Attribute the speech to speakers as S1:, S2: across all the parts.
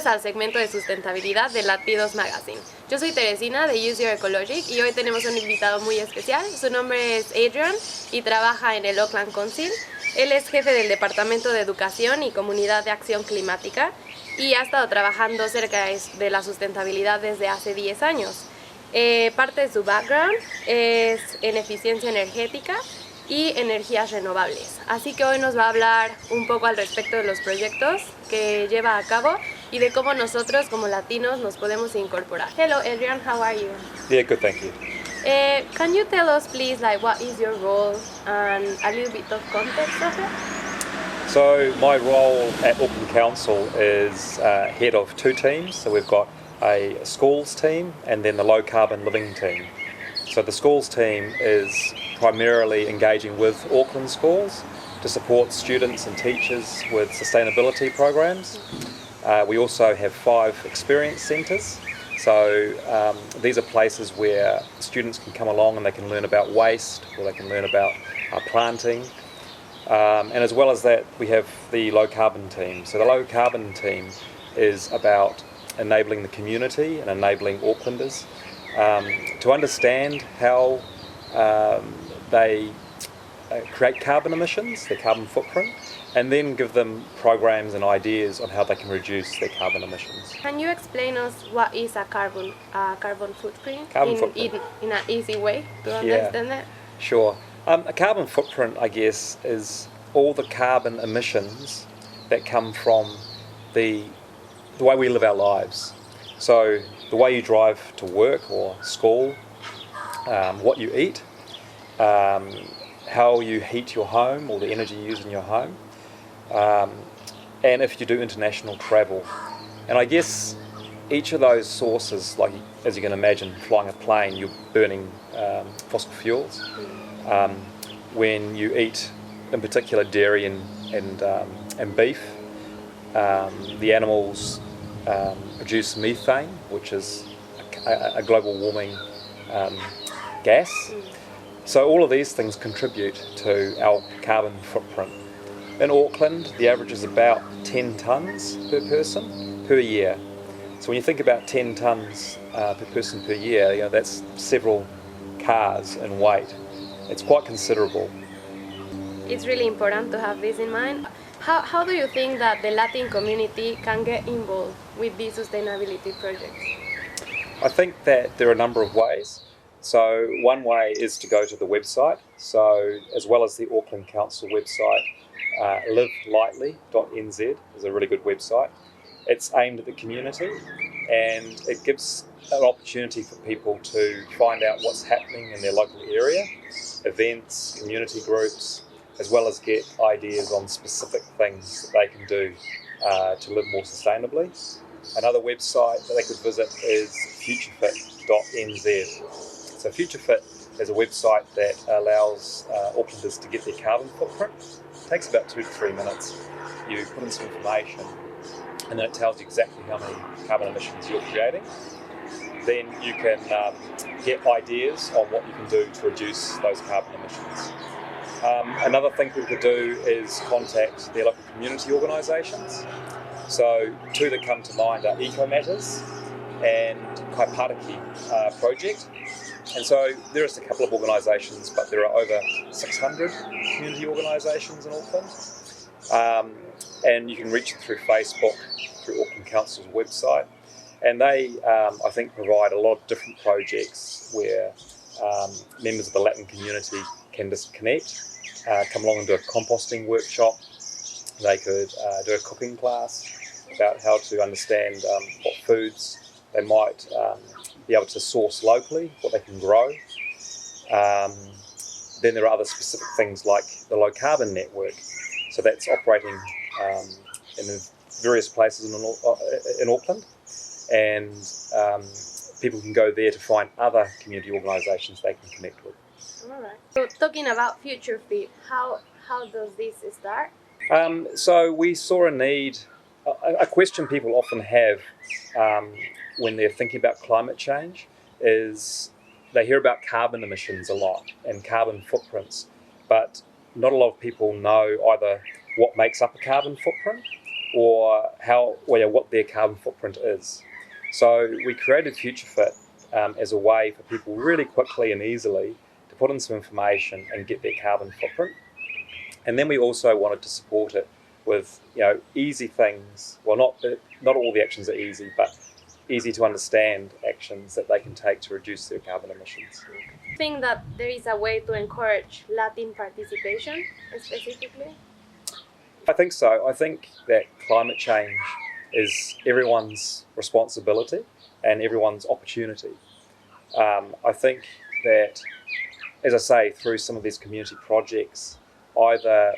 S1: Bienvenidos al segmento de sustentabilidad de Latidos Magazine. Yo soy Teresina de Use Your Ecologic y hoy tenemos un invitado muy especial. Su nombre es Adrian y trabaja en el Auckland Council. Él es jefe del Departamento de Educación y Comunidad de Acción Climática y ha estado trabajando cerca de la sustentabilidad desde hace 10 años. Parte de su background es en eficiencia energética y energías renovables. Así que hoy nos va a hablar un poco al respecto de los proyectos que lleva a cabo y de cómo nosotros como latinos nos podemos incorporar. Hello Adrian, how are you?
S2: Yeah, good, thank you.
S1: Can you tell us please what is your role and a little bit of context of it?
S2: So my role at Auckland Council is head of two teams. So we've got a schools team and then the low carbon living team. So the schools team is primarily engaging with Auckland schools to support students and teachers with sustainability programs. We also have 5 experience centres. So these are places where students can come along and they can learn about waste, or they can learn about planting. And as well as that, we have the low carbon team. So the low carbon team is about enabling the community and enabling Aucklanders to understand how they create carbon emissions, their carbon footprint, and then give them programs and ideas on how they can reduce their carbon emissions.
S1: Can you explain us what is a carbon footprint, in an easy way to understand that?
S2: Sure. A carbon footprint, I guess, is all the carbon emissions that come from the way we live our lives. So the way you drive to work or school, what you eat, how you heat your home or the energy you use in your home, and if you do international travel. And I guess each of those sources, like as you can imagine, flying a plane, you're burning fossil fuels. When you eat, in particular, dairy and beef, the animals produce methane, which is a global warming gas. So all of these things contribute to our carbon footprint. In Auckland, the average is about 10 tonnes per person per year. So when you think about 10 tonnes per person per year, that's several cars in weight. It's quite considerable.
S1: It's really important to have this in mind. How do you think that the Latin community can get involved with these sustainability projects?
S2: I think that there are a number of ways. So one way is to go to the website. So as well as the Auckland Council website, livelightly.nz is a really good website. It's aimed at the community and it gives an opportunity for people to find out what's happening in their local area, events, community groups, as well as get ideas on specific things that they can do to live more sustainably. Another website that they could visit is futurefit.nz. So FutureFit is a website that allows Aucklanders to get their carbon footprint. It takes about 2 to 3 minutes. You put in some information and then it tells you exactly how many carbon emissions you're creating. Then you can get ideas on what you can do to reduce those carbon emissions. Another thing people could do is contact their local community organisations. So 2 that come to mind are Eco Matters and Kaipariki project. And so there are just a couple of organisations, but there are over 600 community organisations in Auckland. And you can reach them through Facebook, through Auckland Council's website. And they, I think, provide a lot of different projects where members of the Latin community can just connect, come along and do a composting workshop. They could do a cooking class about how to understand what foods they might be able to source locally, what they can grow. Then there are other specific things like the low carbon network. So that's operating in various places in Auckland, and people can go there to find other community organisations they can connect with.
S1: All right. So talking about FutureFit, how does this start?
S2: So we saw a need, a question people often have when they're thinking about climate change is they hear about carbon emissions a lot and carbon footprints, but not a lot of people know either what makes up a carbon footprint or what their carbon footprint is. So we created FutureFit as a way for people really quickly and easily to put in some information and get their carbon footprint. And then we also wanted to support it with easy things. Well, not all the actions are easy, but easy to understand actions that they can take to reduce their carbon emissions.
S1: I think that there is a way to encourage Latin participation specifically.
S2: I think so. I think that climate change is everyone's responsibility and everyone's opportunity. I think that, as I say, through some of these community projects, either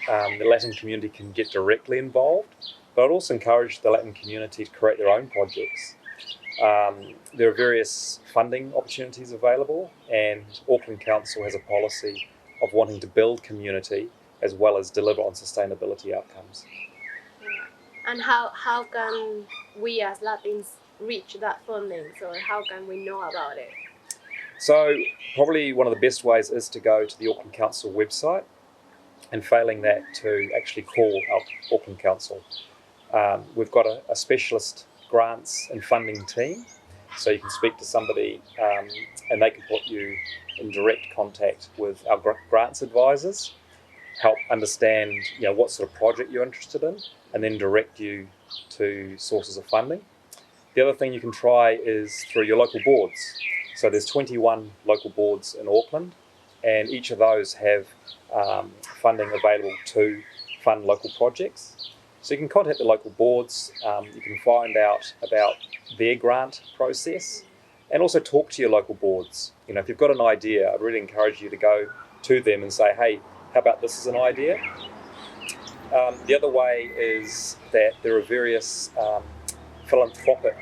S2: the Latin community can get directly involved, but I'd also encourage the Latin community to create their own projects. There are various funding opportunities available, and Auckland Council has a policy of wanting to build community as well as deliver on sustainability outcomes.
S1: And how can we as Latins reach that funding? So how can we know about it?
S2: So probably one of the best ways is to go to the Auckland Council website, and failing that, to actually call our Auckland Council. We've got a specialist grants and funding team, so you can speak to somebody and they can put you in direct contact with our grants advisors, help understand what sort of project you're interested in, and then direct you to sources of funding. The other thing you can try is through your local boards. So there's 21 local boards in Auckland, and each of those have funding available to fund local projects. So you can contact the local boards, you can find out about their grant process, and also talk to your local boards. If you've got an idea, I'd really encourage you to go to them and say, hey, how about this as an idea? The other way is that there are various philanthropic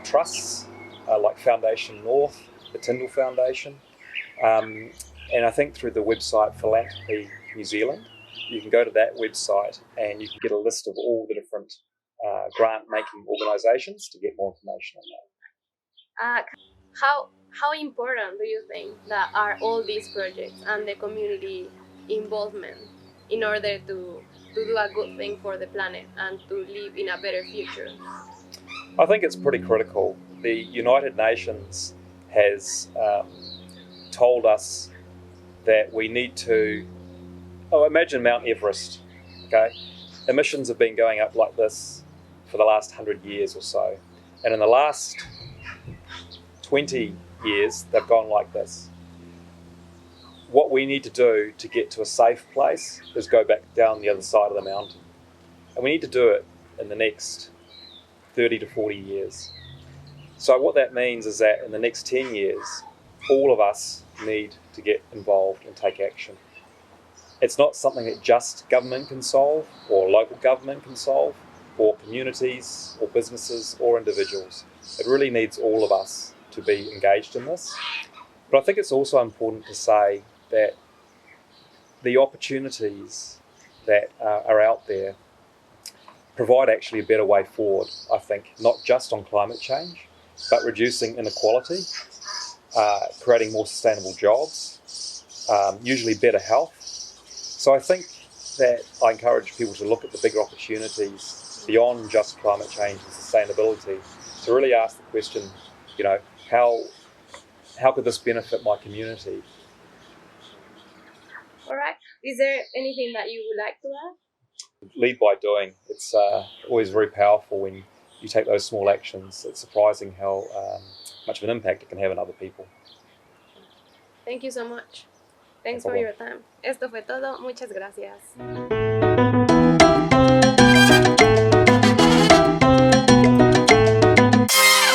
S2: trusts like Foundation North, the Tyndall Foundation, and I think through the website Philanthropy New Zealand, you can go to that website and you can get a list of all the different grant-making organisations to get more information on that.
S1: How important do you think that are all these projects and the community involvement in order to do a good thing for the planet and to live in a better future?
S2: I think it's pretty critical. The United Nations has told us that we need to, imagine Mount Everest, okay? Emissions have been going up like this for the last 100 years or so. And in the last 20 years, they've gone like this. What we need to do to get to a safe place is go back down the other side of the mountain. And we need to do it in the next 30 to 40 years. So what that means is that in the next 10 years, all of us need to get involved and take action. It's not something that just government can solve, or local government can solve, or communities, or businesses, or individuals. It really needs all of us to be engaged in this. But I think it's also important to say that the opportunities that are out there provide actually a better way forward, I think, not just on climate change, but reducing inequality, creating more sustainable jobs, usually better health. So I think that I encourage people to look at the bigger opportunities beyond just climate change and sustainability, to really ask the question, how could this benefit my community?
S1: All right. Is there anything that you would like to add?
S2: Lead by doing. It's always very powerful when you take those small actions. It's surprising how much of an impact it can have on other people.
S1: Thank you so much. Thanks for your time. Esto fue todo. Muchas gracias.